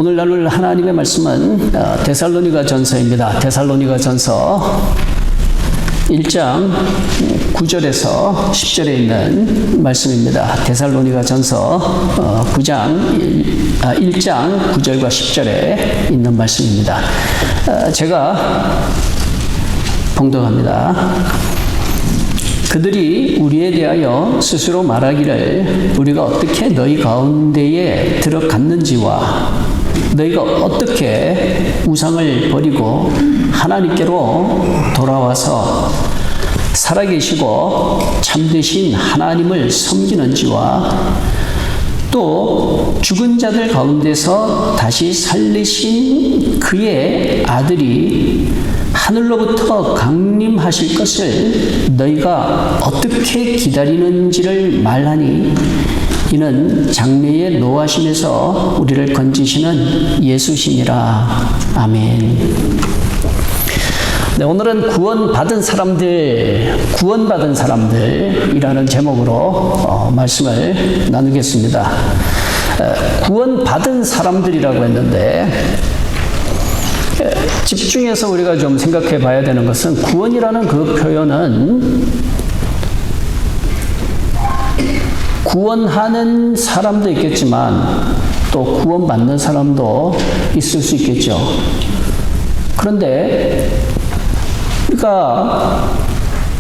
오늘 나눌 하나님의 말씀은 데살로니가 전서입니다. 데살로니가 전서 1장 9절에서 10절에 있는 말씀입니다. 데살로니가 전서 1장 9절과 10절에 있는 말씀입니다. 제가 봉독합니다. 그들이 우리에 대하여 스스로 말하기를 우리가 어떻게 너희 가운데에 들어갔는지와 너희가 어떻게 우상을 버리고 하나님께로 돌아와서 살아계시고 참되신 하나님을 섬기는지와 또 죽은 자들 가운데서 다시 살리신 그의 아들이 하늘로부터 강림하실 것을 너희가 어떻게 기다리는지를 말하니 이는 장래에 노하심에서 우리를 건지시는 예수시니라. 아멘. 네, 오늘은 구원받은 사람들이라는 제목으로 말씀을 나누겠습니다. 구원받은 사람들이라고 했는데 집중해서 우리가 좀 생각해 봐야 되는 것은 구원이라는 그 표현은 구원하는 사람도 있겠지만 또 구원받는 사람도 있을 수 있겠죠. 그런데 우리가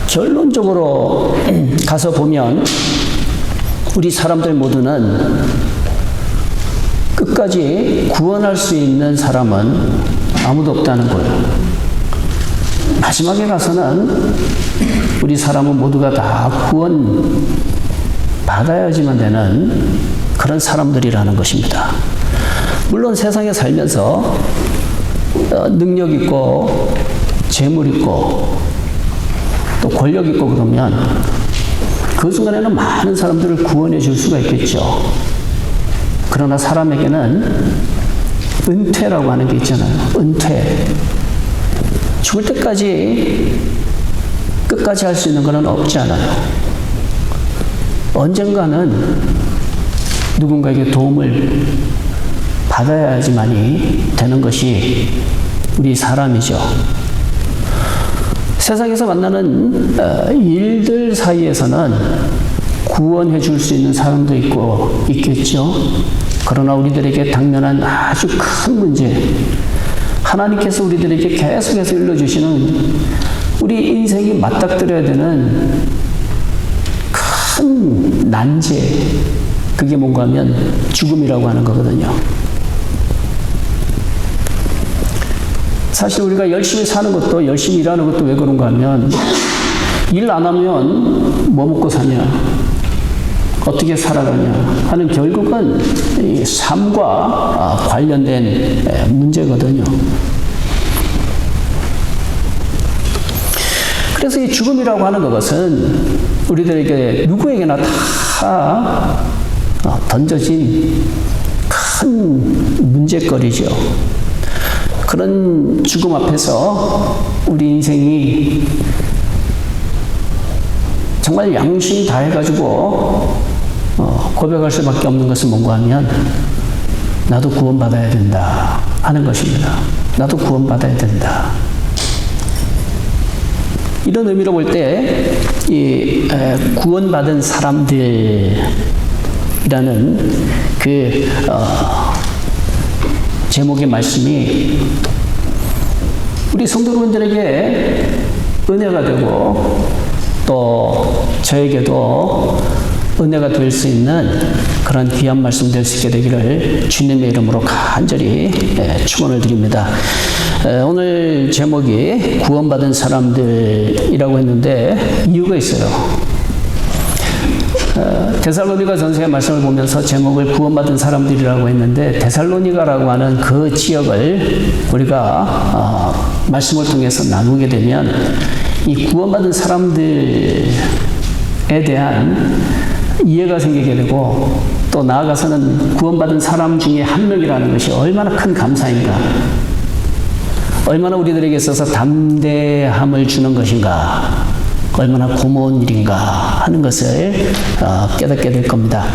결론적으로 가서 보면 우리 사람들 모두는 끝까지 구원할 수 있는 사람은 아무도 없다는 거예요. 마지막에 가서는 우리 사람은 모두가 다 구원 받아야지만 되는 그런 사람들이라는 것입니다. 물론 세상에 살면서 능력 있고 재물 있고 또 권력 있고 그러면 그 순간에는 많은 사람들을 구원해 줄 수가 있겠죠. 그러나 사람에게는 은퇴라고 하는 게 있잖아요. 은퇴. 죽을 때까지 끝까지 할 수 있는 건 없지 않아요. 언젠가는 누군가에게 도움을 받아야지만이 되는 것이 우리 사람이죠. 세상에서 만나는 일들 사이에서는 구원해 줄 수 있는 사람도 있겠죠. 그러나 우리들에게 당면한 아주 큰 문제, 하나님께서 우리들에게 계속해서 일러주시는 우리 인생이 맞닥뜨려야 되는 큰 난제, 그게 뭔가 하면 죽음이라고 하는 거거든요. 사실 우리가 열심히 사는 것도, 열심히 일하는 것도 왜 그런가 하면 일 안 하면 뭐 먹고 사냐, 어떻게 살아가냐 하는 결국은 이 삶과 관련된 문제거든요. 그래서 이 죽음이라고 하는 것은 우리들에게 누구에게나 다 던져진 큰 문제거리죠. 그런 죽음 앞에서 우리 인생이 정말 양심이 다 해가지고 고백할 수밖에 없는 것은 뭔가 하면 나도 구원받아야 된다 하는 것입니다. 나도 구원받아야 된다. 이런 의미로 볼 때 이 구원받은 사람들이라는 그 제목의 말씀이 우리 성도분들에게 은혜가 되고 또 저에게도 은혜가 될 수 있는 그런 귀한 말씀 될 수 있게 되기를 주님의 이름으로 간절히 축원을 드립니다. 오늘 제목이 구원받은 사람들이라고 했는데 이유가 있어요. 데살로니가 전서의 말씀을 보면서 제목을 구원받은 사람들이라고 했는데 데살로니가라고 하는 그 지역을 우리가 말씀을 통해서 나누게 되면 이 구원받은 사람들에 대한 이해가 생기게 되고 또 나아가서는 구원받은 사람 중에 한 명이라는 것이 얼마나 큰 감사인가, 얼마나 우리들에게 있어서 담대함을 주는 것인가, 얼마나 고마운 일인가 하는 것을 깨닫게 될 겁니다.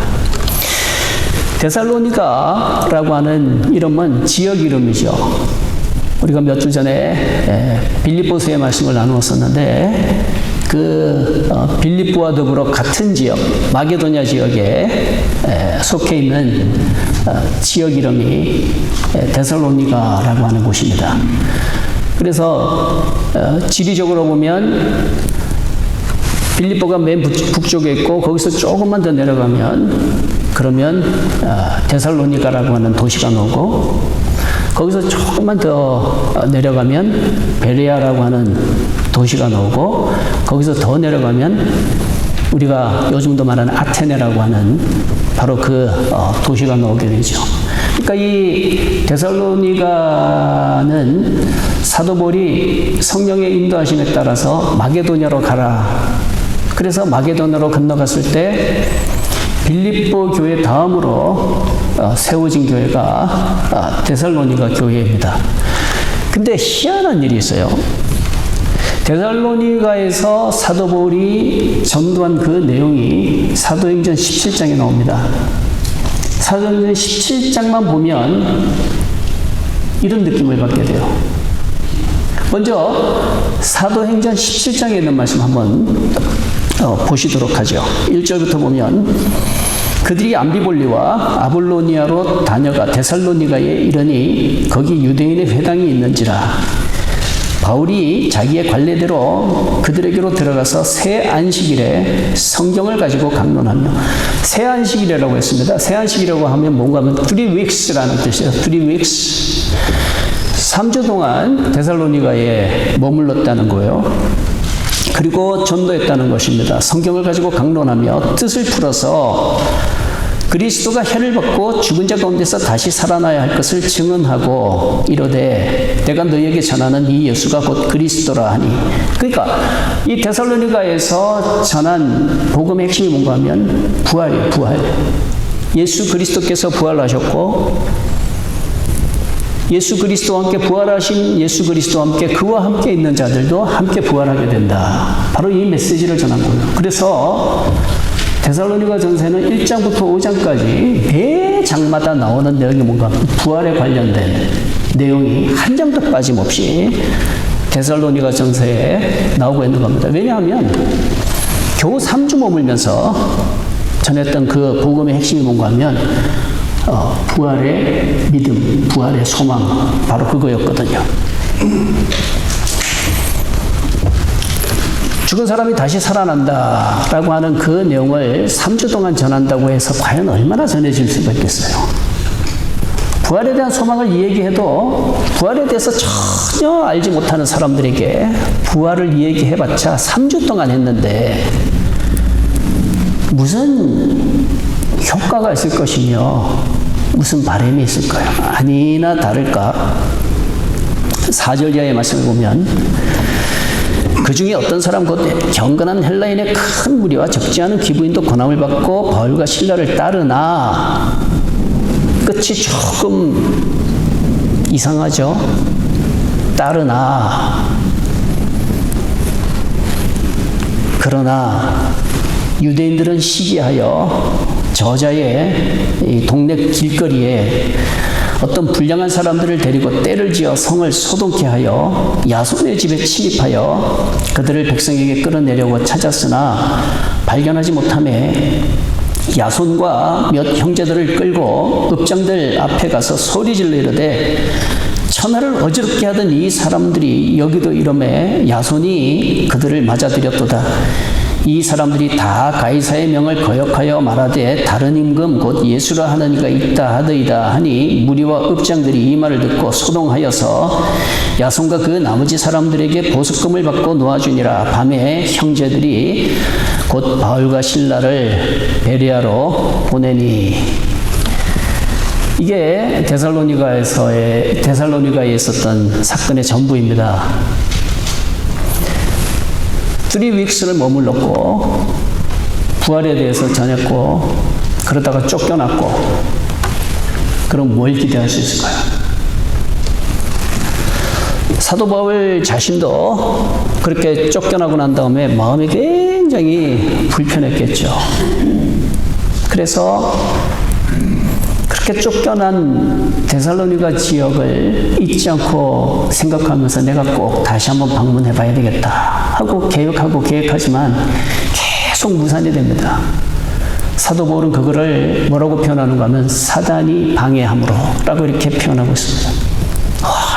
데살로니가라고 하는 이름은 지역 이름이죠. 우리가 몇 주 전에 빌립보서의 말씀을 나누었었는데 빌립보와 더불어 같은 지역, 마게도냐 지역에 속해 있는 지역 이름이 데살로니가라고 하는 곳입니다. 그래서 지리적으로 보면 빌립보가 맨 북쪽에 있고 거기서 조금만 더 내려가면 그러면 데살로니가라고 하는 도시가 나오고 거기서 조금만 더 내려가면 베레아라고 하는 도시가 나오고 거기서 더 내려가면 우리가 요즘도 말하는 아테네라고 하는 바로 그 도시가 나오게 되죠. 그러니까 이 데살로니가는 사도 바울이 성령의 인도하심에 따라서 마게도냐로 가라. 그래서 마게도냐로 건너갔을 때 빌립보 교회 다음으로 세워진 교회가 데살로니가 교회입니다. 근데 희한한 일이 있어요. 데살로니가에서 사도 바울이 전도한 그 내용이 사도행전 17장에 나옵니다. 사도행전 17장만 보면 이런 느낌을 받게 돼요. 먼저 사도행전 17장에 있는 말씀 한번 보시도록 하죠. 1절부터 보면 그들이 암비볼리와 아볼로니아로 다녀가 데살로니가에 이르니 거기 유대인의 회당이 있는지라. 바울이 자기의 관례대로 그들에게로 들어가서 새 안식일에 성경을 가지고 강론하며, 새 안식일이라고 했습니다. 새 안식일이라고 하면 뭔가 하면 3 weeks라는 뜻이에요. 3 weeks. 3주 동안 데살로니가에 머물렀다는 거예요. 그리고 전도했다는 것입니다. 성경을 가지고 강론하며 뜻을 풀어서 그리스도가 해를 받고 죽은 자 가운데서 다시 살아나야 할 것을 증언하고 이르되 내가 너희에게 전하는 이 예수가 곧 그리스도라 하니. 그러니까 이 데살로니가에서 전한 복음의 핵심이 뭔가 하면 부활이에요. 부활. 예수 그리스도께서 부활하셨고 예수 그리스도와 함께 부활하신 예수 그리스도와 함께 그와 함께 있는 자들도 함께 부활하게 된다. 바로 이 메시지를 전한 거예요. 그래서 데살로니가 전서는 1장부터 5장까지 매 장마다 나오는 내용이 뭔가 부활에 관련된 내용이 한 장도 빠짐없이 데살로니가 전서에 나오고 있는 겁니다. 왜냐하면 겨우 3주 머물면서 전했던 그 복음의 핵심이 뭔가 하면 부활의 믿음, 부활의 소망, 바로 그거였거든요. 죽은 사람이 다시 살아난다라고 하는 그 내용을 3주 동안 전한다고 해서 과연 얼마나 전해질 수가 있겠어요? 부활에 대한 소망을 이야기해도 부활에 대해서 전혀 알지 못하는 사람들에게 부활을 이야기해봤자 3주 동안 했는데 무슨 효과가 있을 것이며 무슨 바람이 있을까요? 아니나 다를까 4절 이하의 말씀을 보면 그 중에 어떤 사람 곧 경건한 헬라인의 큰 무리와 적지 않은 귀부인도 권함을 받고 바울과 실라를 따르나. 끝이 조금 이상하죠? 따르나. 그러나 유대인들은 시기하여 저자의 이 동네 길거리에 어떤 불량한 사람들을 데리고 때를 지어 성을 소동케 하여 야손의 집에 침입하여 그들을 백성에게 끌어내려고 찾았으나 발견하지 못하매 야손과 몇 형제들을 끌고 읍장들 앞에 가서 소리질러 이르되 천하를 어지럽게 하던 이 사람들이 여기도 이러매 야손이 그들을 맞아들였도다. 이 사람들이 다 가이사의 명을 거역하여 말하되 다른 임금 곧 예수라 하는 이가 있다 하더이다 하니 무리와 읍장들이 이 말을 듣고 소동하여서 야손과 그 나머지 사람들에게 보석금을 받고 놓아주니라. 밤에 형제들이 곧 바울과 실라를 베레아로 보내니. 이게 데살로니가에 있었던 사건의 전부입니다. 3 weeks를 머물렀고 부활에 대해서 전했고 그러다가 쫓겨났고. 그럼 뭘 기대할 수 있을까요? 사도 바울 자신도 그렇게 쫓겨나고 난 다음에 마음이 굉장히 불편했겠죠. 그래서 그렇게 쫓겨난 데살로니가 지역을 잊지 않고 생각하면서 내가 꼭 다시 한번 방문해 봐야 되겠다 하고 계획하지만 계속 무산이 됩니다. 사도 바울은 그거를 뭐라고 표현하는가 하면 사단이 방해함으로 라고 이렇게 표현하고 있습니다.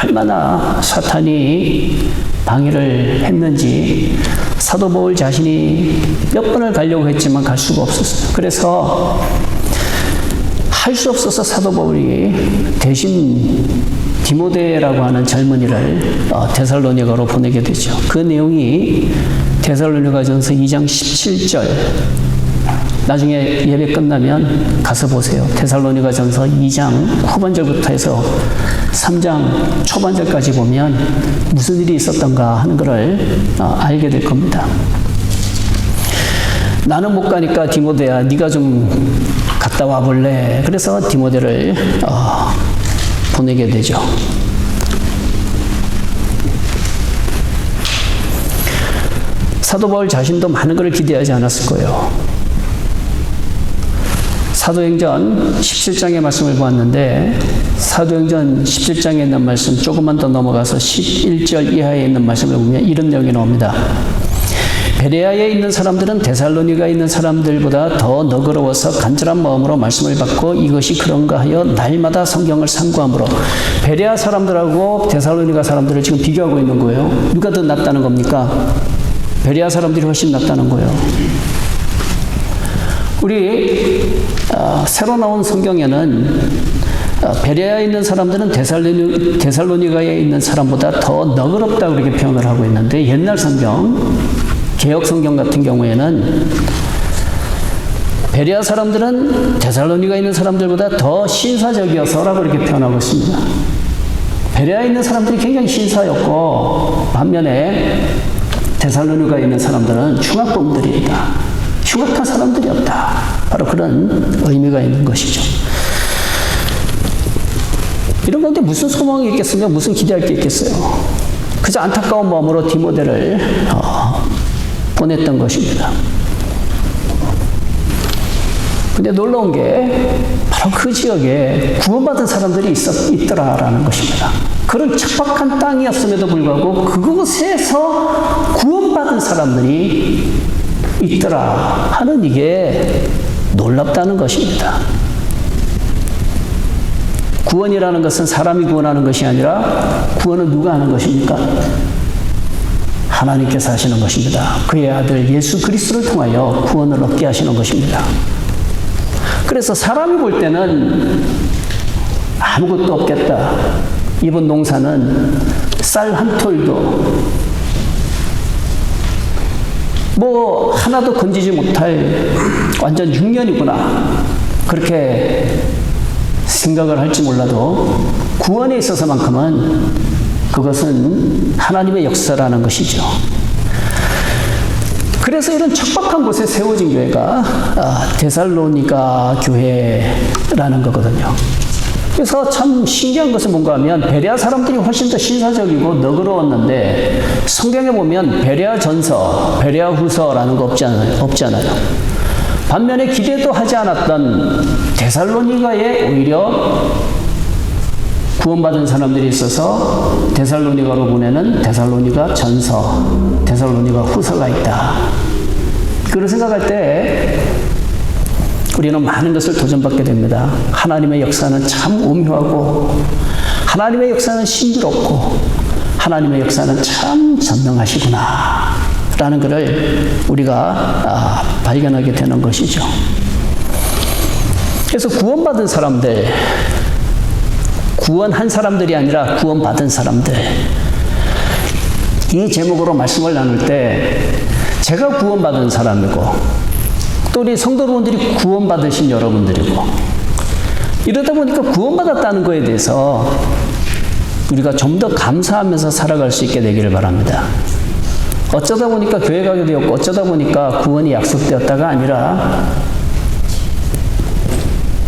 얼마나 사탄이 방해를 했는지 사도 바울 자신이 몇 번을 가려고 했지만 갈 수가 없었어요. 그래서 할 수 없어서 사도 바울이 대신 디모데라고 하는 젊은이를 데살로니가로 보내게 되죠. 그 내용이 데살로니가전서 2장 17절. 나중에 예배 끝나면 가서 보세요. 데살로니가전서 2장 후반절부터 해서 3장 초반절까지 보면 무슨 일이 있었던가 하는 것을 알게 될 겁니다. 나는 못 가니까 디모데야 네가 좀 갔다 와볼래? 그래서 디모데를 보내게 되죠. 사도 바울 자신도 많은 것을 기대하지 않았을 거예요. 사도행전 17장의 말씀을 보았는데 사도행전 17장에 있는 말씀 조금만 더 넘어가서 11절 이하에 있는 말씀을 보면 이런 내용이 나옵니다. 베레아에 있는 사람들은 데살로니가에 있는 사람들보다 더 너그러워서 간절한 마음으로 말씀을 받고 이것이 그런가 하여 날마다 성경을 상고함으로 베레아 사람들하고 데살로니가 사람들을 지금 비교하고 있는 거예요. 누가 더 낫다는 겁니까? 베레아 사람들이 훨씬 낫다는 거예요. 우리 새로 나온 성경에는 베레아에 있는 사람들은 데살로니가에 있는 사람보다 더 너그럽다고 그렇게 표현을 하고 있는데 옛날 성경, 개역 성경 같은 경우에는 베레아 사람들은 데살로니가에 있는 사람들보다 더 신사적이어서라고 이렇게 표현하고 있습니다. 베레아에 있는 사람들이 굉장히 신사였고 반면에 데살로니가에 있는 사람들은 흉악범들이다. 흉악한 사람들이었다. 바로 그런 의미가 있는 것이죠. 이런 가운데 무슨 소망이 있겠으며 무슨 기대할 게 있겠어요. 그저 안타까운 마음으로 디모데를 보냈던 것입니다. 근데 놀라운 게 바로 그 지역에 구원받은 사람들이 있더라라는 것입니다. 그런 척박한 땅이었음에도 불구하고 그곳에서 구원받은 사람들이 있더라 하는 이게 놀랍다는 것입니다. 구원이라는 것은 사람이 구원하는 것이 아니라 구원은 누가 하는 것입니까? 하나님께서 하시는 것입니다. 그의 아들 예수 그리스도를 통하여 구원을 얻게 하시는 것입니다. 그래서 사람이 볼 때는 아무것도 없겠다. 이번 농사는 쌀 한 톨도 뭐 하나도 건지지 못할 완전 6년이구나 그렇게 생각을 할지 몰라도 구원에 있어서만큼은 그것은 하나님의 역사라는 것이죠. 그래서 이런 척박한 곳에 세워진 교회가 데살로니가 교회라는 거거든요. 그래서 참 신기한 것은 뭔가 하면 베레아 사람들이 훨씬 더 신사적이고 너그러웠는데 성경에 보면 베레아 전서, 베레아 후서라는 거 없잖아요. 반면에 기대도 하지 않았던 데살로니가에 오히려 구원받은 사람들이 있어서 데살로니가로 보내는 데살로니가 전서, 데살로니가 후서가 있다. 그걸 생각할 때 우리는 많은 것을 도전받게 됩니다. 하나님의 역사는 참 오묘하고 하나님의 역사는 신비롭고 하나님의 역사는 참 전능하시구나 라는 것을 우리가 발견하게 되는 것이죠. 그래서 구원받은 사람들, 구원한 사람들이 아니라 구원받은 사람들, 이 제목으로 말씀을 나눌 때 제가 구원받은 사람이고 또 우리 성도분들이 구원받으신 여러분들이고 이러다 보니까 구원받았다는 것에 대해서 우리가 좀 더 감사하면서 살아갈 수 있게 되기를 바랍니다. 어쩌다 보니까 교회 가게 되었고 어쩌다 보니까 구원이 약속되었다가 아니라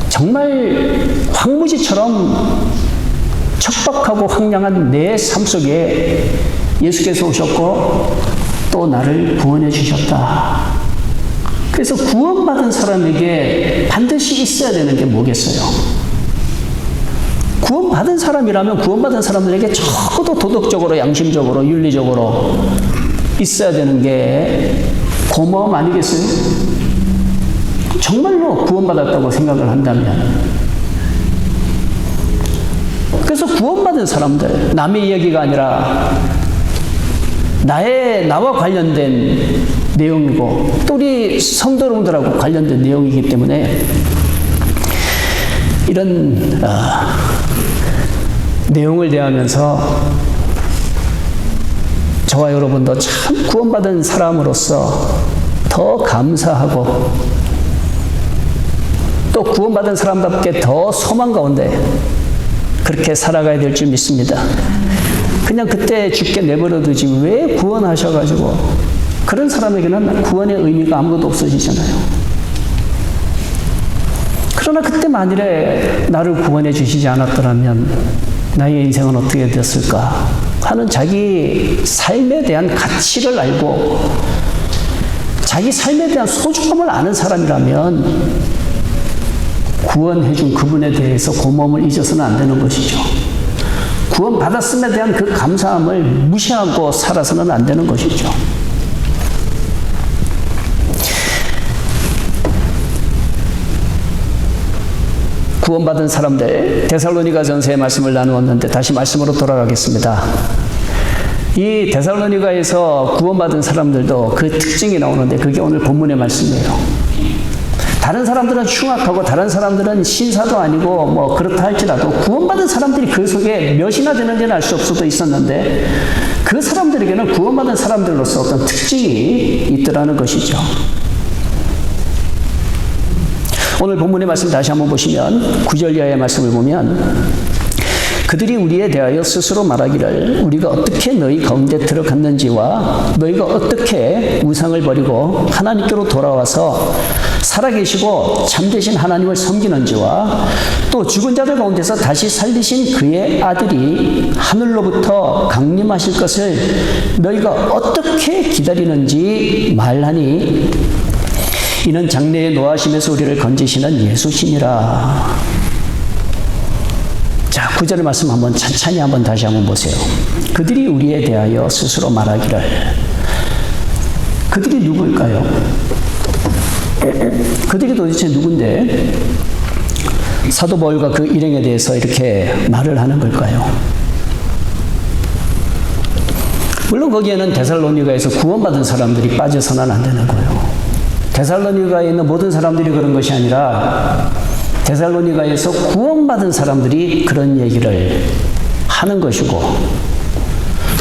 정말 황무지처럼 척박하고 황량한 내 삶 속에 예수께서 오셨고 또 나를 구원해 주셨다. 그래서 구원받은 사람에게 반드시 있어야 되는 게 뭐겠어요? 구원받은 사람이라면 구원받은 사람들에게 적어도 도덕적으로, 양심적으로, 윤리적으로 있어야 되는 게 고마움 아니겠어요? 정말로 구원받았다고 생각을 한다면. 그래서 구원받은 사람들, 남의 이야기가 아니라 나와 관련된 내용이고 또 우리 성도 여러분들하고 관련된 내용이기 때문에 이런 내용을 대하면서 저와 여러분도 참 구원받은 사람으로서 더 감사하고 또 구원받은 사람답게 더 소망 가운데 그렇게 살아가야 될 줄 믿습니다. 그냥 그때 죽게 내버려두지 왜 구원하셔가지고 그런 사람에게는 구원의 의미가 아무것도 없어지잖아요. 그러나 그때 만일에 나를 구원해 주시지 않았더라면 나의 인생은 어떻게 됐을까 하는 자기 삶에 대한 가치를 알고 자기 삶에 대한 소중함을 아는 사람이라면 구원해 준 그분에 대해서 고마움을 잊어서는 안 되는 것이죠. 구원받았음에 대한 그 감사함을 무시하고 살아서는 안 되는 것이죠. 구원받은 사람들, 데살로니가전서의 말씀을 나누었는데 다시 말씀으로 돌아가겠습니다. 이 데살로니가에서 구원받은 사람들도 그 특징이 나오는데 그게 오늘 본문의 말씀이에요. 다른 사람들은 흉악하고 다른 사람들은 신사도 아니고 뭐 그렇다 할지라도 구원받은 사람들이 그 속에 몇이나 되는지는 알 수 없어도 있었는데 그 사람들에게는 구원받은 사람들로서 어떤 특징이 있더라는 것이죠. 오늘 본문의 말씀 다시 한번 보시면 9절 이하의 말씀을 보면 그들이 우리에 대하여 스스로 말하기를 우리가 어떻게 너희 가운데 들어갔는지와 너희가 어떻게 우상을 버리고 하나님께로 돌아와서 살아계시고 참되신 하나님을 섬기는지와 또 죽은 자들 가운데서 다시 살리신 그의 아들이 하늘로부터 강림하실 것을 너희가 어떻게 기다리는지 말하니 이는 장래에 노하심에서 우리를 건지시는 예수시니라. 자, 9절의 말씀 한번 천천히 한번 다시 한번 보세요. 그들이 우리에 대하여 스스로 말하기를. 그들이 누구일까요? 그들이 도대체 누군데 사도 바울과 그 일행에 대해서 이렇게 말을 하는 걸까요? 물론 거기에는 데살로니가에서 구원받은 사람들이 빠져서는 안 되는 거예요. 데살로니가에 있는 모든 사람들이 그런 것이 아니라 데살로니가에서 구원받은 사람들이 그런 얘기를 하는 것이고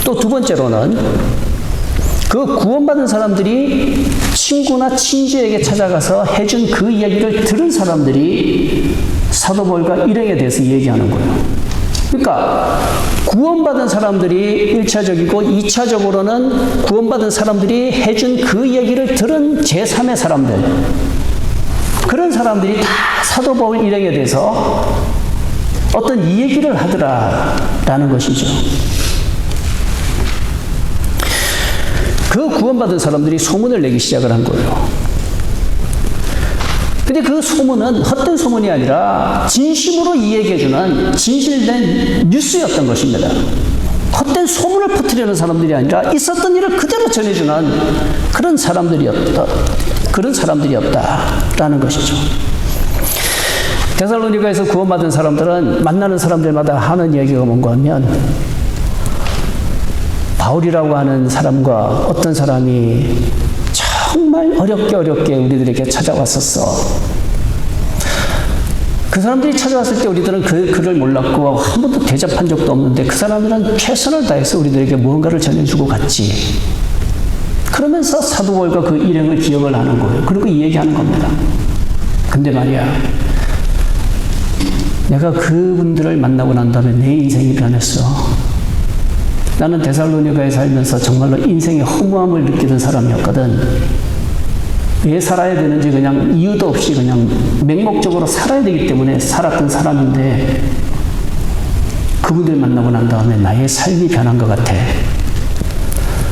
또 두 번째로는 그 구원받은 사람들이 친구나 친지에게 찾아가서 해준 그 이야기를 들은 사람들이 사도 바울과 일행에 대해서 얘기하는 거예요. 그러니까 구원받은 사람들이 1차적이고 2차적으로는 구원받은 사람들이 해준 그 얘기를 들은 제3의 사람들, 그런 사람들이 다 사도 바울 일행에 대해서 어떤 이 얘기를 하더라라는 것이죠. 그 구원받은 사람들이 소문을 내기 시작을 한 거예요. 근데 그 소문은 헛된 소문이 아니라 진심으로 이야기해주는 진실된 뉴스였던 것입니다. 헛된 소문을 퍼뜨리는 사람들이 아니라 있었던 일을 그대로 전해주는 그런 사람들이었다라는 것이죠. 데살로니가에서 구원받은 사람들은 만나는 사람들마다 하는 이야기가 뭔가 하면 바울이라고 하는 사람과 어떤 사람이 정말 어렵게 우리들에게 찾아왔었어. 그 사람들이 찾아왔을 때 우리들은 그 글을 몰랐고 한 번도 대접한 적도 없는데 그 사람들은 최선을 다해서 우리들에게 무언가를 전해주고 갔지. 그러면서 사도 바울과 그 일행을 기억을 하는 거예요. 그리고 이 얘기하는 겁니다. 근데 말이야, 내가 그분들을 만나고 난 다음에 내 인생이 변했어. 나는 데살로니가에 살면서 정말로 인생의 허무함을 느끼던 사람이었거든. 왜 살아야 되는지 그냥 이유도 없이 그냥 맹목적으로 살아야 되기 때문에 살았던 사람인데 그분들 만나고 난 다음에 나의 삶이 변한 것 같아.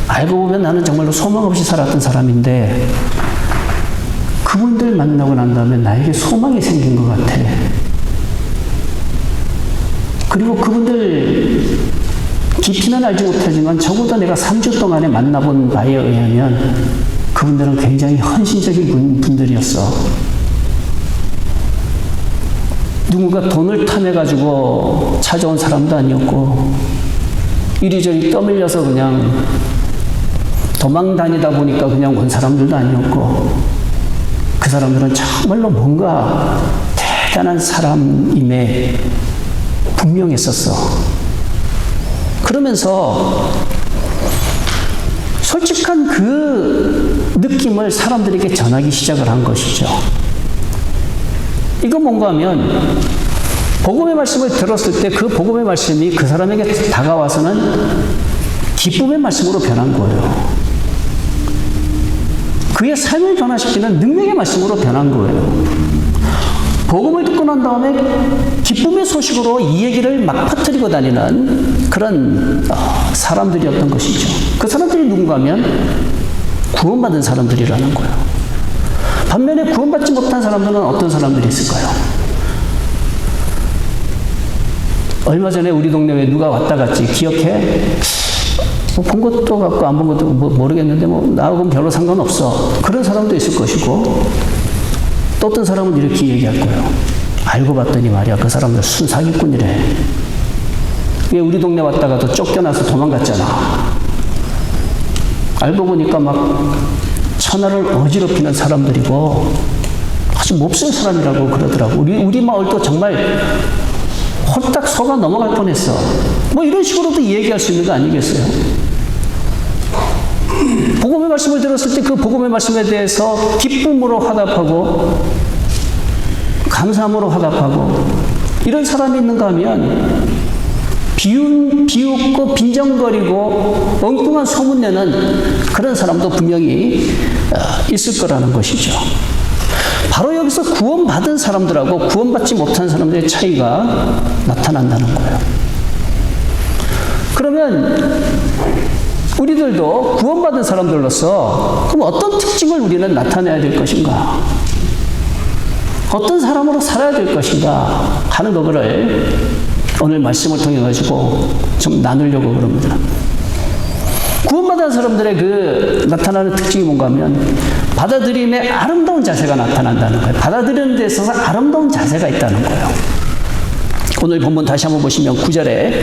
알고 보면 나는 정말로 소망 없이 살았던 사람인데 그분들 만나고 난 다음에 나에게 소망이 생긴 것 같아. 그리고 그분들 깊이는 알지 못하지만 적어도 내가 3주 동안에 만나본 바에 의하면 그분들은 굉장히 헌신적인 분들이었어. 누군가 돈을 탐해가지고 찾아온 사람도 아니었고, 이리저리 떠밀려서 그냥 도망 다니다 보니까 그냥 온 사람들도 아니었고, 그 사람들은 정말로 뭔가 대단한 사람임에 분명했었어. 그러면서 솔직한 그 느낌을 사람들에게 전하기 시작을 한 것이죠. 이건 뭔가 하면 복음의 말씀을 들었을 때 그 복음의 말씀이 그 사람에게 다가와서는 기쁨의 말씀으로 변한 거예요. 그의 삶을 변화시키는 능력의 말씀으로 변한 거예요. 복음을 듣고 난 다음에 기쁨의 소식으로 이 얘기를 막 퍼뜨리고 다니는 그런 사람들이었던 것이죠. 그 사람들이 누군가 하면 구원받은 사람들이라는 거예요. 반면에 구원받지 못한 사람들은 어떤 사람들이 있을까요? 얼마 전에 우리 동네에 누가 왔다 갔지? 기억해? 본 것도 같고 안 본 것도 모르겠는데 나하고는 별로 상관없어. 그런 사람도 있을 것이고, 또 어떤 사람은 이렇게 얘기할 거예요. 알고 봤더니 말이야, 그 사람들 순사기꾼이래. 왜 우리 동네 왔다가도 쫓겨나서 도망갔잖아. 알고 보니까 막 천하를 어지럽히는 사람들이고 아주 몹쓸 사람이라고 그러더라고. 우리 마을도 정말 홀딱 속아 넘어갈 뻔했어. 이런 식으로도 얘기할 수 있는 거 아니겠어요? 복음의 말씀을 들었을 때 그 복음의 말씀에 대해서 기쁨으로 화답하고 감사함으로 화답하고 이런 사람이 있는가 하면 비웃고 빈정거리고 엉뚱한 소문내는 그런 사람도 분명히 있을 거라는 것이죠. 바로 여기서 구원받은 사람들하고 구원받지 못한 사람들의 차이가 나타난다는 거예요. 그러면 우리들도 구원받은 사람들로서 그럼 어떤 특징을 우리는 나타내야 될 것인가? 어떤 사람으로 살아야 될 것인가? 하는 거를 오늘 말씀을 통해 가지고 좀 나누려고 그럽니다. 구원받은 사람들의 그 나타나는 특징이 뭔가 하면 받아들임의 아름다운 자세가 나타난다는 거예요. 받아들이는 데 있어서 아름다운 자세가 있다는 거예요. 오늘 본문 다시 한번 보시면 9절에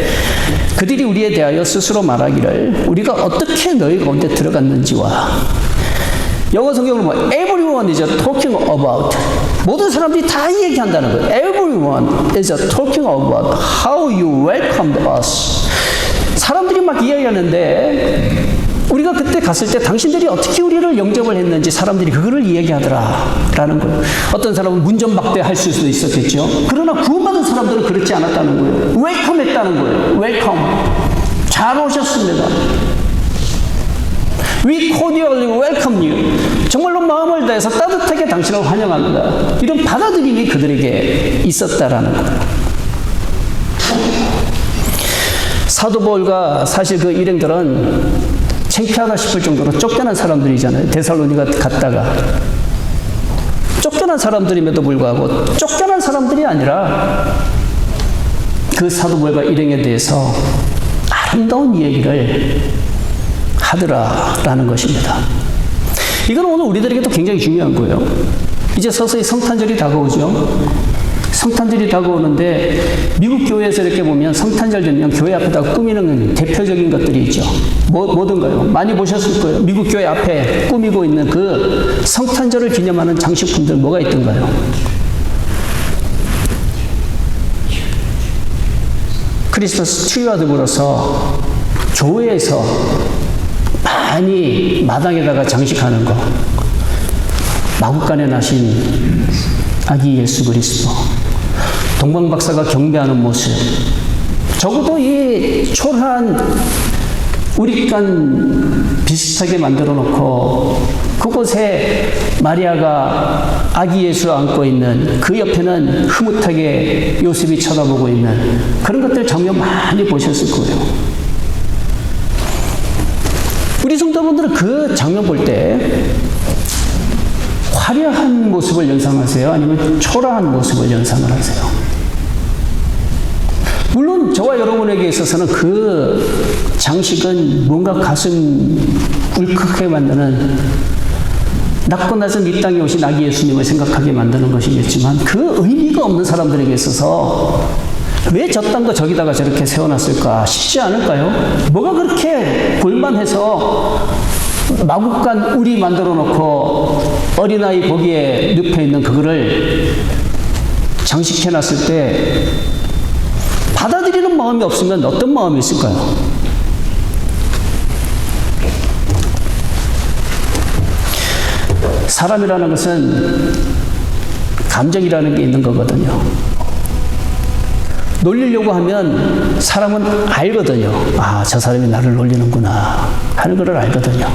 그들이 우리에 대하여 스스로 말하기를 우리가 어떻게 너희 가운데 들어갔는지와, 영어 성경으로 everyone is talking about, 모든 사람들이 다 얘기한다는 거예요. Everyone is talking about how you welcomed us. 사람들이 막 이야기하는데 우리가 그때 갔을 때 당신들이 어떻게 우리를 영접을 했는지 사람들이 그거를 이야기하더라라는 거예요. 어떤 사람은 문전박대할 수도 있었겠죠. 그러나 구원받은 사람들은 그렇지 않았다는 거예요. 웰컴했다는 거예요. 웰컴. 잘 오셨습니다. We cordially welcome you. 정말로 마음을 다해서 따뜻하게 당신을 환영합니다. 이런 받아들임이 그들에게 있었다라는 거예요. 사도 바울과 사실 그 일행들은 창피하다 싶을 정도로 쫓겨난 사람들이잖아요. 데살로니가 갔다가 쫓겨난 사람들임에도 불구하고 쫓겨난 사람들이 아니라 그 사도 바울과 일행에 대해서 아름다운 얘기를 하더라라는 것입니다. 이건 오늘 우리들에게도 굉장히 중요한 거예요. 이제 서서히 성탄절이 다가오죠. 성탄절이 다가오는데 미국 교회에서 이렇게 보면 성탄절 되면 교회 앞에다 꾸미는 대표적인 것들이 있죠. 뭐든가요? 많이 보셨을 거예요. 미국 교회 앞에 꾸미고 있는 그 성탄절을 기념하는 장식품들 뭐가 있던가요? 크리스마스 트리와 더불어서 교회에서 많이 마당에다가 장식하는 거, 마구간에 나신 아기 예수 그리스도, 동방박사가 경배하는 모습, 적어도 이 초라한 우리간 비슷하게 만들어 놓고 그곳에 마리아가 아기 예수 안고 있는 그 옆에는 흐뭇하게 요셉이 쳐다보고 있는 그런 것들 장면 많이 보셨을 거예요. 우리 성도분들은 그 장면 볼 때 화려한 모습을 연상하세요? 아니면 초라한 모습을 연상을 하세요? 물론 저와 여러분에게 있어서는 그 장식은 뭔가 가슴 울컥하게 만드는 낮고 낮은 이 땅에 오신 아기 예수님을 생각하게 만드는 것이겠지만 그 의미가 없는 사람들에게 있어서 왜 저딴 거 저기다가 저렇게 세워놨을까 싶지 않을까요? 뭐가 그렇게 볼만해서 마구간 우리 만들어 놓고 어린아이 거기에 눕혀 있는 그거를 장식해 놨을 때 받아들이는 마음이 없으면 어떤 마음이 있을까요? 사람이라는 것은 감정이라는 게 있는 거거든요. 놀리려고 하면 사람은 알거든요. 아, 저 사람이 나를 놀리는구나 하는 걸 알거든요.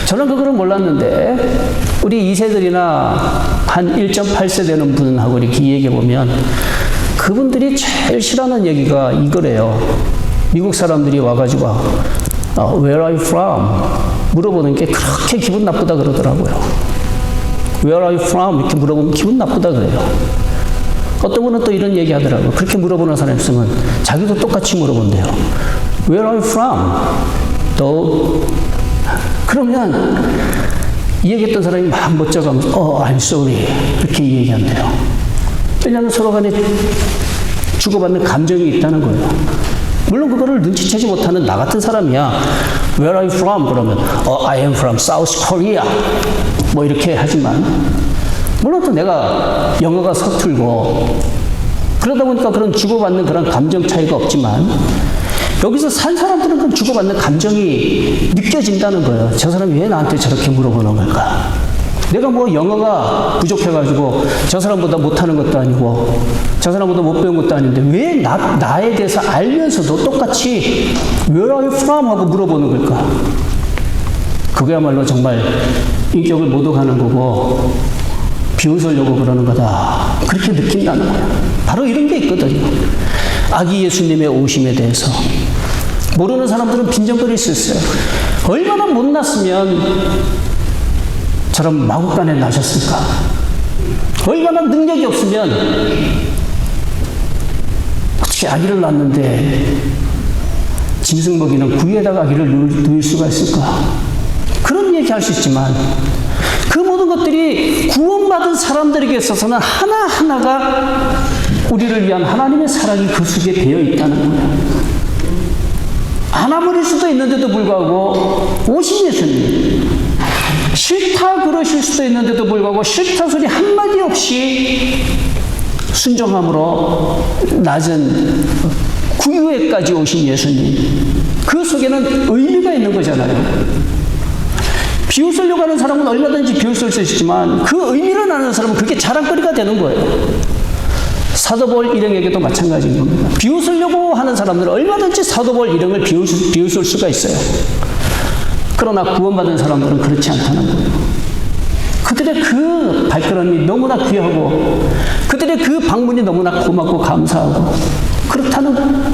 저는 그거를 몰랐는데 우리 2세들이나 한 1.8세 되는 분하고 이렇게 얘기해보면 그분들이 제일 싫어하는 얘기가 이거래요. 미국 사람들이 와가지고 Where are you from? 물어보는 게 그렇게 기분 나쁘다 그러더라고요. Where are you from? 이렇게 물어보면 기분 나쁘다 그래요. 어떤 분은 또 이런 얘기 하더라고요. 그렇게 물어보는 사람이 있으면 자기도 똑같이 물어본대요. Where are you from? 또 그러면 이 얘기했던 사람이 막 멋져가면서 I'm sorry 이렇게 얘기한대요. 왜냐하면 서로 간에 주고받는 감정이 있다는 거예요. 물론 그거를 눈치채지 못하는 나 같은 사람이야. Where are you from? 그러면 I am from South Korea 뭐 이렇게 하지만 물론 또 내가 영어가 서툴고 그러다 보니까 그런 주고받는 그런 감정 차이가 없지만 여기서 산 사람들은 그 주고받는 감정이 느껴진다는 거예요. 저 사람이 왜 나한테 저렇게 물어보는 걸까? 내가 뭐 영어가 부족해가지고 저 사람보다 못하는 것도 아니고 저 사람보다 못 배운 것도 아닌데 왜 나에 대해서 알면서도 똑같이 Where are you from? 하고 물어보는 걸까? 그거야말로 정말 인격을 모독하는 거고 비웃으려고 그러는 거다. 그렇게 느낀다는 거예요. 바로 이런 게 있거든요. 아기 예수님의 오심에 대해서 모르는 사람들은 빈정거릴 수 있어요. 얼마나 못났으면 저런 마구간에 나셨을까? 얼마나 능력이 없으면 어떻게 아기를 낳는데 짐승 먹이는 구유에다가 아기를 누일 수가 있을까? 그런 얘기 할 수 있지만 그 모든 것들이 구원받은 사람들에게 있어서는 하나하나가 우리를 위한 하나님의 사랑이 그 속에 배어 있다는 거예요. 안아버릴 수도 있는데도 불구하고 오신 예수님 싫다 그러실 수도 있는데도 불구하고 싫다 소리 한마디 없이 순종함으로 낮은 구유에까지 오신 예수님 그 속에는 의미가 있는 거잖아요. 비웃으려고 하는 사람은 얼마든지 비웃을 수 있지만 그 의미를 아는 사람은 그게 자랑거리가 되는 거예요. 사도 바울 일행에게도 마찬가지인 겁니다. 비웃으려고 하는 사람들은 얼마든지 사도 바울 일행을 비웃을 수가 있어요. 그러나 구원받은 사람들은 그렇지 않다는 거예요. 그들의 그 발걸음이 너무나 귀하고 그들의 그 방문이 너무나 고맙고 감사하고 그렇다는 거예요.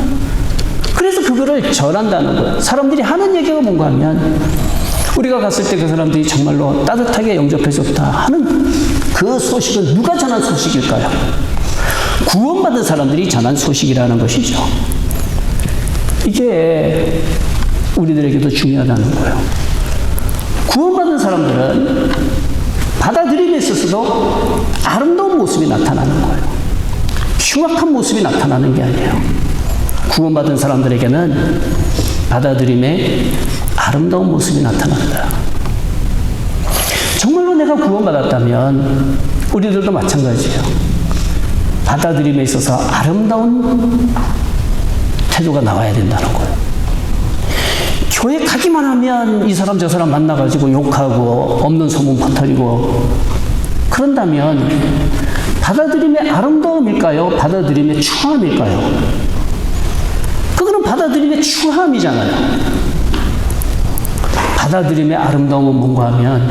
그래서 그거를 전한다는 거예요. 사람들이 하는 얘기가 뭔가 하면 우리가 갔을 때 그 사람들이 정말로 따뜻하게 영접해줬다 하는 그 소식은 누가 전한 소식일까요? 구원받은 사람들이 전한 소식이라는 것이죠. 이게 우리들에게도 중요하다는 거예요. 구원받은 사람들은 받아들임에 있어서도 아름다운 모습이 나타나는 거예요. 흉악한 모습이 나타나는 게 아니에요. 구원받은 사람들에게는 받아들임에 아름다운 모습이 나타난다. 정말로 내가 구원받았다면 우리들도 마찬가지예요. 받아들임에 있어서 아름다운 태도가 나와야 된다는 거예요. 교회 가기만 하면 이 사람 저 사람 만나가지고 욕하고 없는 소문 퍼뜨리고 그런다면 받아들임의 아름다움일까요? 받아들임의 추함일까요? 그거는 받아들임의 추함이잖아요. 받아들임의 아름다움은 뭔가 하면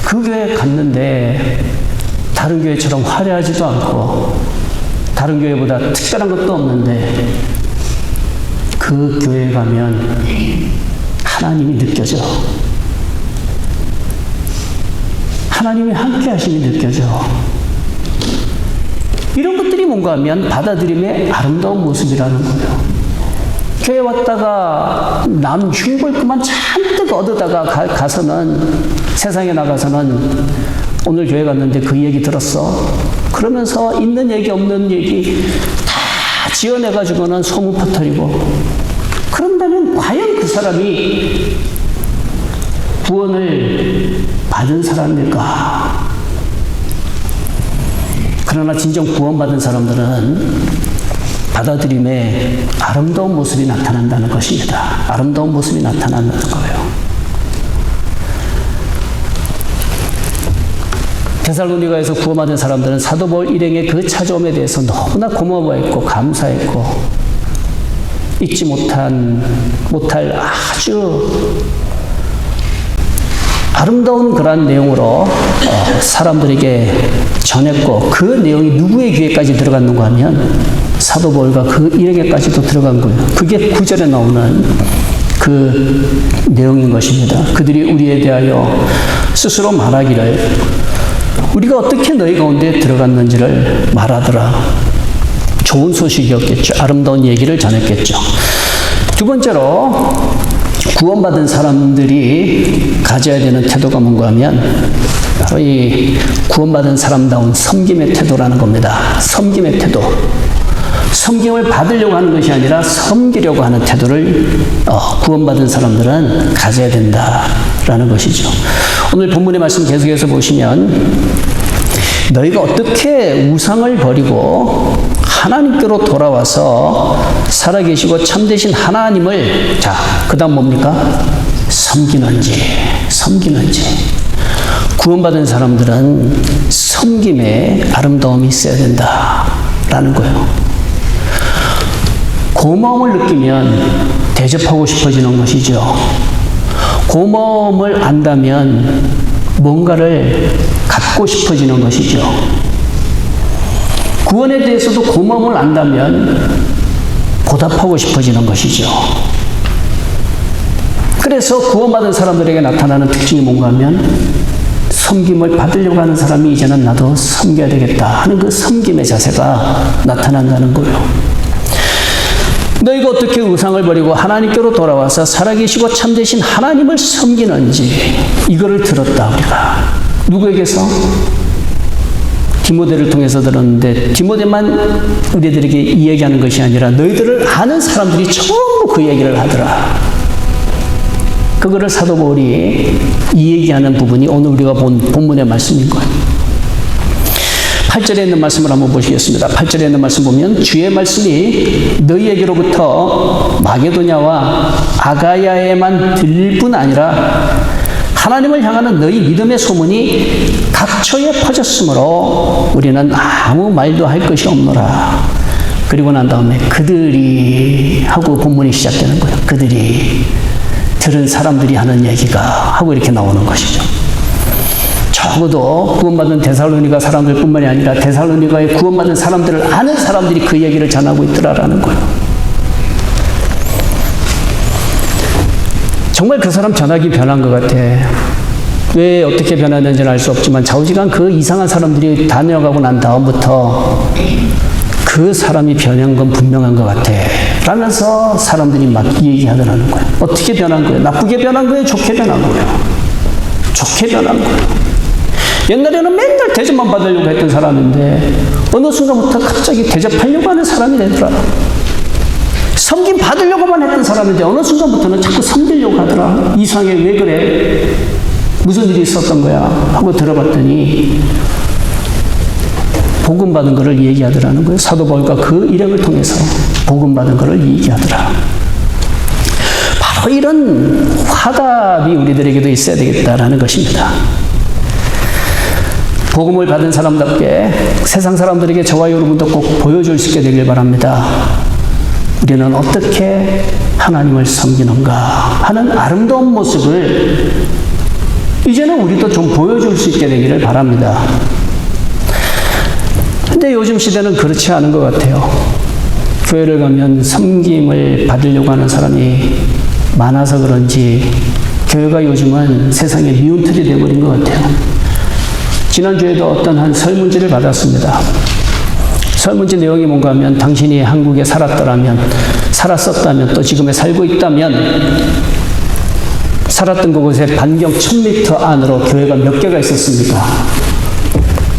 그 교회에 갔는데 다른 교회처럼 화려하지도 않고 다른 교회보다 특별한 것도 없는데 그 교회에 가면 하나님이 느껴져. 하나님이 함께 하심이 느껴져. 이런 것들이 뭔가 하면 받아들임의 아름다운 모습이라는 거예요. 교회 왔다가 남 흉볼 것만 잔뜩 얻어다가 가서는 세상에 나가서는 오늘 교회 갔는데 그 얘기 들었어? 그러면서 있는 얘기 없는 얘기 다 지어내가지고는 소문 퍼뜨리고, 그런다면 과연 그 사람이 구원을 받은 사람일까? 그러나 진정 구원받은 사람들은 받아들임에 아름다운 모습이 나타난다는 것입니다. 아름다운 모습이 나타난다는 거예요. 데살로니가에서 구원받은 사람들은 사도 바울 일행의 그 찾아옴에 대해서 너무나 고마워했고 감사했고 잊지 못할 아주 아름다운 그러한 내용으로 사람들에게 전했고, 그 내용이 누구의 귀에까지 들어갔는가 하면 사도 바울과 그 일행에까지도 들어간 거예요. 그게 9절에 나오는 그 내용인 것입니다. 그들이 우리에 대하여 스스로 말하기를 우리가 어떻게 너희 가운데 들어갔는지를 말하더라. 좋은 소식이었겠죠. 아름다운 얘기를 전했겠죠. 두 번째로 구원받은 사람들이 가져야 되는 태도가 뭔가 하면 바로 이 구원받은 사람다운 섬김의 태도라는 겁니다. 섬김의 태도. 섬김을 받으려고 하는 것이 아니라 섬기려고 하는 태도를 구원받은 사람들은 가져야 된다라는 것이죠. 오늘 본문의 말씀 계속해서 보시면 너희가 어떻게 우상을 버리고 하나님께로 돌아와서 살아계시고 참되신 하나님을, 자, 그 다음 뭡니까? 섬기는지. 구원받은 사람들은 섬김에 아름다움이 있어야 된다라는 거예요. 고마움을 느끼면 대접하고 싶어지는 것이죠. 고마움을 안다면 뭔가를 갖고 싶어지는 것이죠. 구원에 대해서도 고마움을 안다면 보답하고 싶어지는 것이죠. 그래서 구원받은 사람들에게 나타나는 특징이 뭔가 하면 섬김을 받으려고 하는 사람이 이제는 나도 섬겨야 되겠다 하는 그 섬김의 자세가 나타난다는 거예요. 너희가 어떻게 우상을 버리고 하나님께로 돌아와서 살아계시고 참되신 하나님을 섬기는지, 이거를 들었다 우리가. 누구에게서? 디모데를 통해서 들었는데, 디모데만 우리들에게 이 얘기하는 것이 아니라 너희들을 아는 사람들이 전부 그 얘기를 하더라. 그거를 사도 바울이 이 얘기하는 부분이 오늘 우리가 본 본문의 말씀인 거예요. 8절에 있는 말씀을 한번 보시겠습니다. 8절에 있는 말씀 보면 주의 말씀이 너희에게로부터 마게도냐와 아가야에만 들릴 뿐 아니라 하나님을 향하는 너희 믿음의 소문이 각처에 퍼졌으므로 우리는 아무 말도 할 것이 없노라. 그리고 난 다음에 그들이 하고 본문이 시작되는 거예요. 그들이 들은 사람들이 하는 얘기가 하고 이렇게 나오는 것이죠. 적어도 구원받은 데살로니가 사람들 뿐만이 아니라 데살로니가의 구원받은 사람들을 아는 사람들이 그 얘기를 전하고 있더라라는 거예요. 정말 그 사람 전하기 변한 것 같아. 왜 어떻게 변하는지는 알 수 없지만 좌우지간 그 이상한 사람들이 다녀가고 난 다음부터 그 사람이 변한 건 분명한 것 같아 라면서 사람들이 막 얘기하더라는 거예요. 어떻게 변한 거예요? 나쁘게 변한 거예요? 좋게 변한 거예요? 좋게 변한 거예요. 옛날에는 맨날 대접만 받으려고 했던 사람인데 어느 순간부터 갑자기 대접하려고 하는 사람이 되더라. 섬김 받으려고만 했던 사람인데 어느 순간부터는 자꾸 섬기려고 하더라. 이상해. 왜 그래? 무슨 일이 있었던 거야? 하고 들어봤더니 복음 받은 것을 얘기하더라는 거예요. 사도 바울과 그 일행을 통해서 복음 받은 것을 얘기하더라. 바로 이런 화답이 우리들에게도 있어야 되겠다라는 것입니다. 복음을 받은 사람답게 세상 사람들에게 저와 여러분도 꼭 보여줄 수 있게 되길 바랍니다. 우리는 어떻게 하나님을 섬기는가 하는 아름다운 모습을 이제는 우리도 좀 보여줄 수 있게 되기를 바랍니다. 근데 요즘 시대는 그렇지 않은 것 같아요. 교회를 가면 섬김을 받으려고 하는 사람이 많아서 그런지 교회가 요즘은 세상에 미운 틀이 되어버린 것 같아요. 지난주에도 어떤 한 설문지를 받았습니다. 설문지 내용이 뭔가 하면 당신이 한국에 살았었다면 또 지금에 살고 있다면 살았던 그곳에 반경 1000m 안으로 교회가 몇 개가 있었습니까?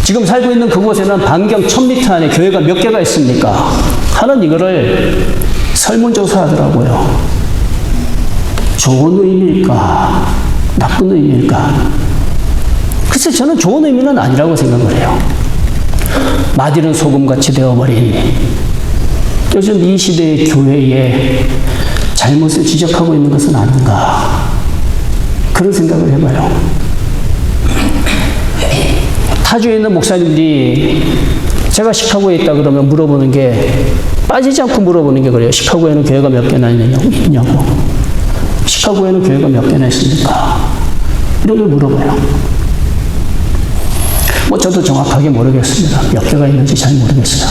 지금 살고 있는 그곳에는 반경 1000m 안에 교회가 몇 개가 있습니까? 하는 이거를 설문조사 하더라고요. 좋은 의미일까? 나쁜 의미일까? 글쎄 저는 좋은 의미는 아니라고 생각을 해요. 마디는 소금같이 되어버린 요즘 이 시대의 교회에 잘못을 지적하고 있는 것은 아닌가 그런 생각을 해봐요. 타주에 있는 목사님들이 제가 시카고에 있다 그러면 물어보는 게 빠지지 않고 물어보는 게 그래요. 시카고에는 교회가 몇 개나 있냐고. 시카고에는 교회가 몇 개나 있습니까? 이런 걸 물어봐요. 뭐 저도 정확하게 모르겠습니다. 몇 개가 있는지 잘 모르겠어요.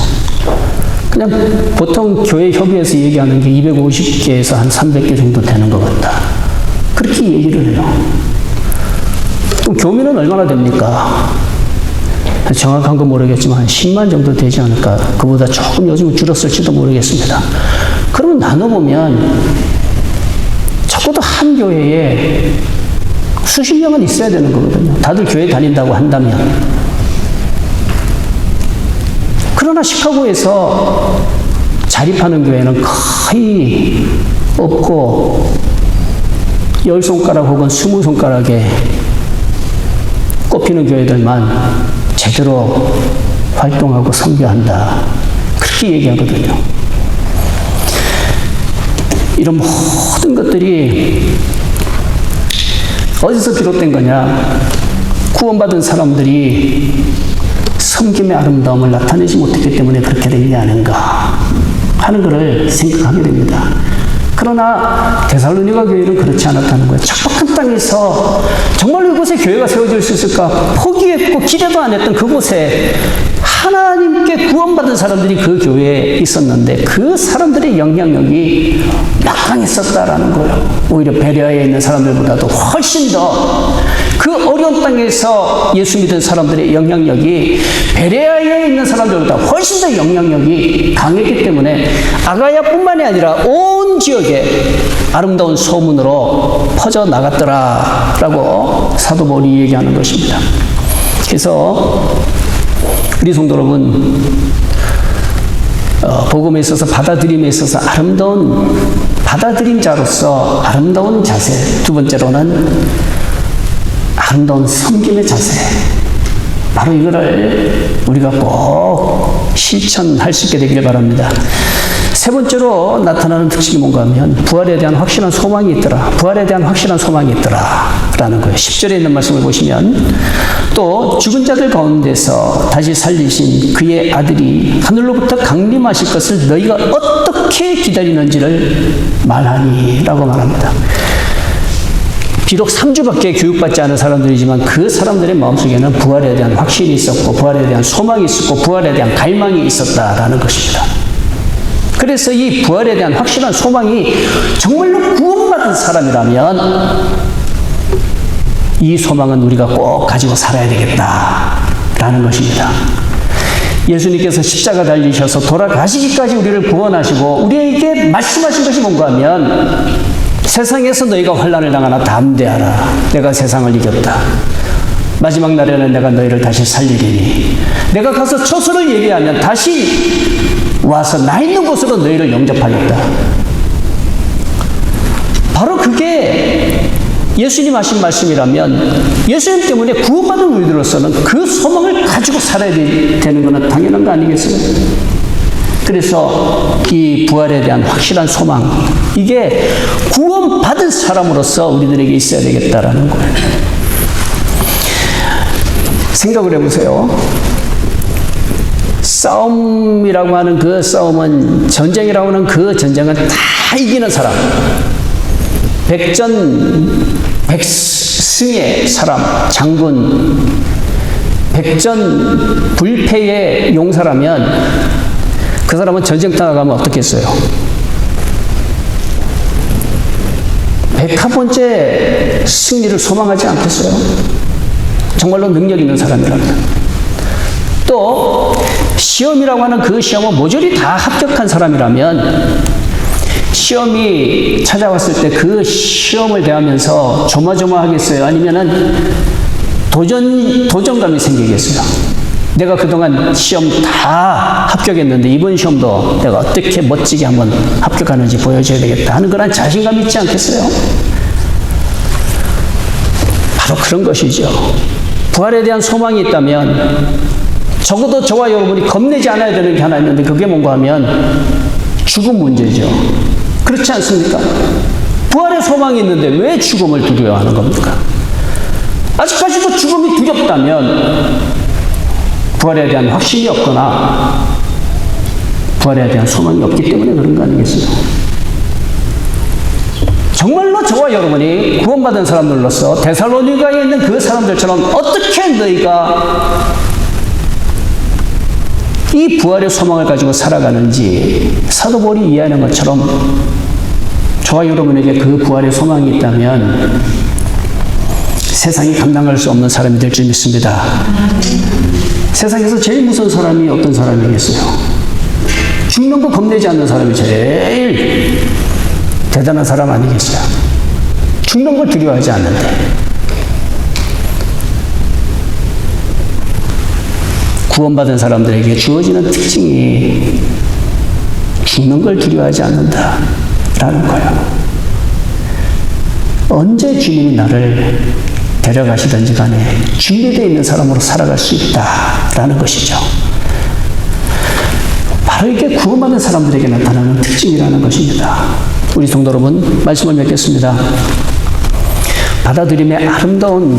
그냥 보통 교회 협의회에서 얘기하는 게 250개에서 한 300개 정도 되는 것 같다. 그렇게 얘기를 해요. 그럼 교민은 얼마나 됩니까? 정확한 건 모르겠지만 한 10만 정도 되지 않을까. 그보다 조금 요즘은 줄었을지도 모르겠습니다. 그러면 나눠보면 적어도 한 교회에 수십 명은 있어야 되는 거거든요. 다들 교회 다닌다고 한다면. 그러나 시카고에서 자립하는 교회는 거의 없고 10손가락 혹은 20손가락에 꼽히는 교회들만 제대로 활동하고 선교한다. 그렇게 얘기하거든요. 이런 모든 것들이 어디서 비롯된 거냐? 구원받은 사람들이 섬김의 아름다움을 나타내지 못했기 때문에 그렇게 된 게 아닌가 하는 것을 생각하게 됩니다. 그러나 데살로니가 교회는 그렇지 않았다는 거예요. 척박한 땅에서 정말로 이곳에 교회가 세워질 수 있을까 포기했고 기대도 안 했던 그곳에 하나님께 구원받은 사람들이 그 교회에 있었는데 그 사람들의 영향력이 막강했었다라는 거예요. 오히려 베레아에 있는 사람들보다도 훨씬 더 그 어려운 땅에서 예수 믿은 사람들의 영향력이 베레아에 있는 사람들보다 훨씬 더 영향력이 강했기 때문에 아가야뿐만이 아니라 온 지역에 아름다운 소문으로 퍼져나갔더라라고 사도 바울이 얘기하는 것입니다. 그래서 우리 성도 여러분, 복음에 있어서 받아들임에 있어서 아름다운 받아들임자로서 아름다운 자세, 두 번째로는 아름다운 섬김의 자세, 바로 이거를 우리가 꼭 실천할 수 있게 되기를 바랍니다. 세 번째로 나타나는 특징이 뭔가 하면 부활에 대한 확실한 소망이 있더라. 부활에 대한 확실한 소망이 있더라 라는 거예요. 10절에 있는 말씀을 보시면 또 죽은 자들 가운데서 다시 살리신 그의 아들이 하늘로부터 강림하실 것을 너희가 어떻게 기다리는지를 말하니 라고 말합니다. 비록 3주밖에 교육받지 않은 사람들이지만 그 사람들의 마음속에는 부활에 대한 확신이 있었고 부활에 대한 소망이 있었고 부활에 대한 갈망이 있었다라는 것입니다. 그래서 이 부활에 대한 확실한 소망이 정말로 구원받은 사람이라면 이 소망은 우리가 꼭 가지고 살아야 되겠다라는 것입니다. 예수님께서 십자가 달리셔서 돌아가시기까지 우리를 구원하시고 우리에게 말씀하신 것이 뭔가 하면 세상에서 너희가 환난을 당하나 담대하라. 내가 세상을 이겼다. 마지막 날에는 내가 너희를 다시 살리리니 내가 가서 처소를 예비하면 다시 와서 나 있는 곳으로 너희를 영접하겠다. 바로 그게 예수님 하신 말씀이라면 예수님 때문에 구원받은 우리들로서는 그 소망을 가지고 살아야 되는 것은 당연한 거 아니겠어요? 그래서 이 부활에 대한 확실한 소망, 이게 구원받은 사람으로서 우리들에게 있어야 되겠다라는 거예요. 생각을 해보세요. 싸움이라고 하는 그 싸움은, 전쟁이라고 하는 그 전쟁은 다 이기는 사람, 백승의 사람, 장군, 백전불패의 용사라면 그 사람은 전쟁터에 가면 어떻겠어요? 101번째 승리를 소망하지 않겠어요? 정말로 능력 있는 사람이라면. 또 시험이라고 하는 그 시험은 모조리 다 합격한 사람이라면 시험이 찾아왔을 때 그 시험을 대하면서 조마조마하겠어요? 아니면은 도전감이 생기겠어요? 내가 그동안 시험 다 합격했는데 이번 시험도 내가 어떻게 멋지게 한번 합격하는지 보여줘야 되겠다 하는 그런 자신감 있지 않겠어요? 바로 그런 것이죠. 부활에 대한 소망이 있다면 적어도 저와 여러분이 겁내지 않아야 되는 게 하나 있는데 그게 뭔가 하면 죽음 문제죠. 그렇지 않습니까? 부활의 소망이 있는데 왜 죽음을 두려워하는 겁니까? 아직까지도 죽음이 두렵다면 부활에 대한 확신이 없거나 부활에 대한 소망이 없기 때문에 그런 거 아니겠어요? 정말로 저와 여러분이 구원받은 사람들로서 데살로니가에 있는 그 사람들처럼 어떻게 너희가 이 부활의 소망을 가지고 살아가는지 사도 바울이 이해하는 것처럼 저와 여러분에게 그 부활의 소망이 있다면 세상이 감당할 수 없는 사람이 될 줄 믿습니다. 세상에서 제일 무서운 사람이 어떤 사람이겠어요? 죽는 거 겁내지 않는 사람이 제일 대단한 사람 아니겠어요? 죽는 걸 두려워하지 않는데. 구원받은 사람들에게 주어지는 특징이 죽는 걸 두려워하지 않는다라는 거예요. 언제 주님이 나를 데려가시든지 간에 준비되어 있는 사람으로 살아갈 수 있다라는 것이죠. 바로 이게 구원받은 사람들에게 나타나는 특징이라는 것입니다. 우리 성도 여러분, 말씀을 맺겠습니다. 받아들임의 아름다운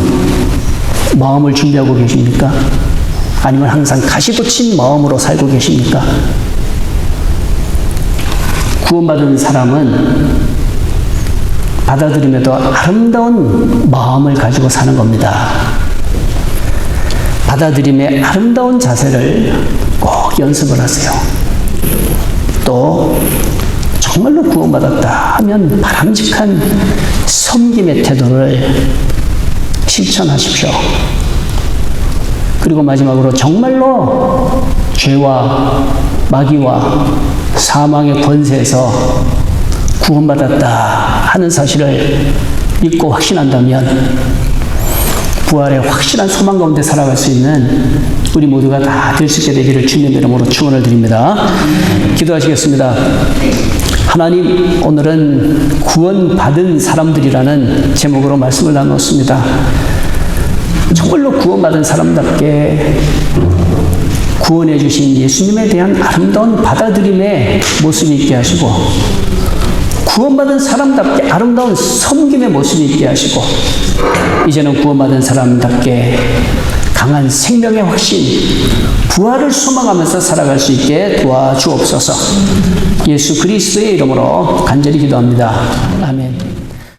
마음을 준비하고 계십니까? 아니면 항상 가시돋친 마음으로 살고 계십니까? 구원받은 사람은 받아들임에도 아름다운 마음을 가지고 사는 겁니다. 받아들임의 아름다운 자세를 꼭 연습을 하세요. 또 정말로 구원받았다 하면 바람직한 섬김의 태도를 실천하십시오. 그리고 마지막으로 정말로 죄와 마귀와 사망의 권세에서 구원받았다 하는 사실을 믿고 확신한다면 부활의 확실한 소망 가운데 살아갈 수 있는 우리 모두가 다 될 수 있게 되기를 주님의 이름으로 축원을 드립니다. 기도하시겠습니다. 하나님, 오늘은 구원받은 사람들이라는 제목으로 말씀을 나눴습니다. 정말로 구원받은 사람답게 구원해 주신 예수님에 대한 아름다운 받아들임의 모습이 있게 하시고 구원받은 사람답게 아름다운 섬김의 모습이 있게 하시고 이제는 구원받은 사람답게 강한 생명의 확신, 부활을 소망하면서 살아갈 수 있게 도와주옵소서. 예수 그리스도의 이름으로 간절히 기도합니다. 아멘.